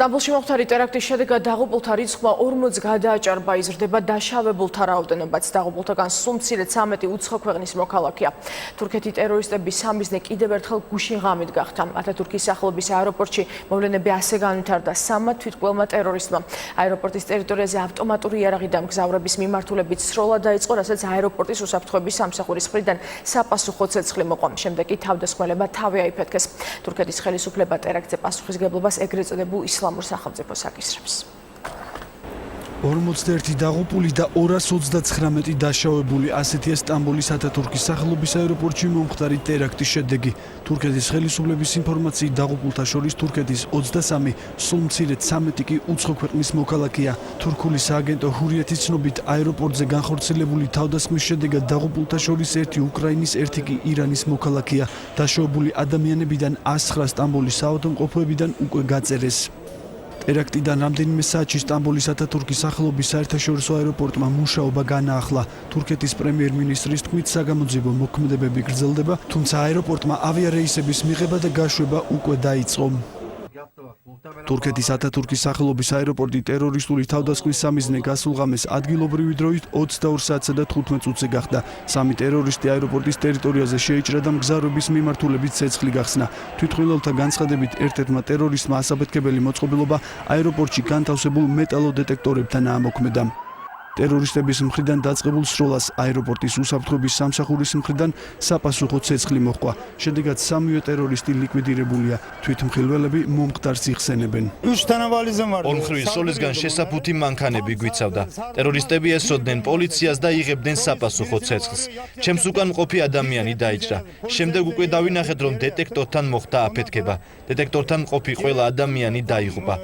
სტამბოლში მომხდარი ტერაქტის შედეგად დაღუპულთა რიცხვმა 40 გადააჭარბა, იზრდება დაშავებულთა რაოდენობაც. დაღუპულთაგან სულ მცირედ 13 უცხო ქვეყნის მოქალაქეა. თურქეთი ტერორისტების სამიზნე კიდევ ერთხელ გუშინ ღამით გახდა. ათათურქის სახელობის აეროპორტში მოვლენები ასე განვითარდა სამმა თვითმკვლელმა ტერორისტმა. აეროპორტის ტერიტორიაზე ავტომატური იარაღიდან მგზავრების მიმართულებით სროლა დაიწყო, რასაც აეროპორტის უსაფრთხოების სამსახურის მხრიდან საპასუხო ცეცხლი მოყვა. შემდეგ კი თავდასხმელება თავი აიფეთქეს. თურქეთის ხელისუფლება ტერაქტზე პასუხისგებლობას ეგრეთ წოდებულ ისლამურ სახელმწიფოს აკისრებს. 41 დაღუპული და 239 დაშავებული, ასეთია სტამბოლის ათათურქის სახელობის აეროპორტში მომხდარი ტერაქტის შედეგი. თურქეთის ხელისუფლების ინფორმაციით დაღუპულთა შორის თურქეთის 23, სულ მცირედ 13 კი უცხო ქვეყნის მოქალაქეა. თურქული სააგენტო ჰურიეთის ცნობით, აეროპორტზე განხორციელებული თავდასხმის შედეგად დაღუპულთა შორის ერთი უკრაინის, ერთი კი ირანის მოქალაქეა. დაშავებული ადამიანებიდან 109 სტამბოლის საავადმყოფოებიდან უკვე გაწერეს. ტერაქტიდან რამდენიმე საათში სტამბოლის ათათურქის სახელობის საერთაშორისო აეროპორტმა მუშაობა განაახლა. თურქეთის პრემიერ-მინისტრის თქმით, საგამოძიებო მოქმედებები გრძელდება, თუმცა აეროპორტმა ავიარეისების მიღება და გაშვება უკვე დაიწყო. თურქეთის ათათურქის სახელობის აეროპორტი ტერორისტული თავდასხმის სამიზნე გასულ ღამეს ადგილობრივი დროით 22 საათსა და 15 წუთზე გახდა. სამი ტერორისტი აეროპორტის ტერიტორიაზე შეიჭრა და მგზავრების მიმართულებით ცეცხლი გახსნა. თვითმკვლელთა განცხადებით, ერთ-ერთმა ტერორისტმა ასაფეთქებელი მოწყობილობა აეროპორტში განთავსებულ მეტალოდეტექტორებთან აამოქმედა. ტერორისტების მხრიდან დაწყებულ სროლას აეროპორტის უსაფრთხოების სამსახურის მხრიდან საპასუხო ცეცხლი მოჰყვა. შედეგად სამივე ტერორისტი ლიკვიდირებულია. თვითმხილველები მომხდარს იხსენებენ. ორმხრივი სროლისგან შესაფუთი მანქანები გვიცავდა. ტერორისტები ესოდნენ პოლიციას და იღებდნენ საპასუხო ცეცხლს. ჩემს უკან მყოფი ადამიანი დაიჭრა. შემდეგ უკვე დავინახეთ, რომ დეტექტორთან მოხდა აფეთქება. დეტექტორთან მყოფი ყველა ადამიანი დაიღუპა.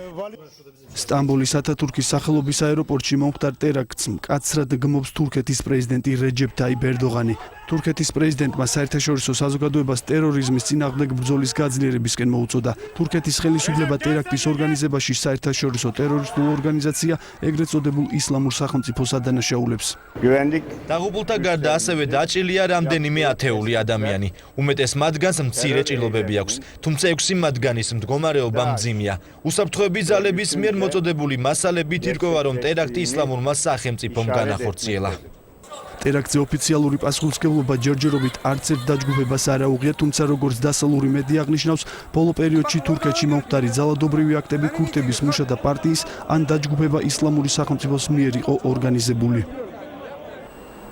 სტამბოლის ათათურქის სახელობის აეროპორტში მომხდარ ტერაქტს მკაცრად გმობს თურქეთის პრეზიდენტი რეჯეფ ტაიპ ერდოღანი. თურქეთის პრეზიდენტმა საერთაშორისო საზოგადოებას ტერორიზმის წინააღმდეგ ბრძოლის გაძლიერებისკენ მოუწოდა. თურქეთის ხელისუფლება ტერაქტის ორგანიზებაში საერთაშორისო ტერორისტულ ორგანიზაცია, ეგრეთ წოდებულ ისლამურ სახელმწიფოს ადანაშაულებს. დაღუპულთა გარდა ასევე დაჭრილია რამდენიმე ათეული ადამიანი. უმეტეს მათგანს მცირე ჭრილობები აქვს, თუმცა 6 მათგანის მდგომარეობა მძიმეა. უსაფრთხოების ძალების მიერ მოწოდებული მასალებით ირკვევა, რომ ტერაქტი ისლამურმა სახელმწიფომ განახორციელა. ტერაქტზე ოფიციალური პასუხისმგებლობა ჯერჯერობით არც ერთ დაჯგუფებას არ აუღია, თუმცა როგორც დასავლური მედია აღნიშნავს, ბოლო პერიოდში თურქეთში მომხდარი ძალადობრივი აქტები ქურთების მუშათა პარტიის ან დაჯგუფება ისლამური სახელმწიფოს მიერ იყო ორგანიზებული.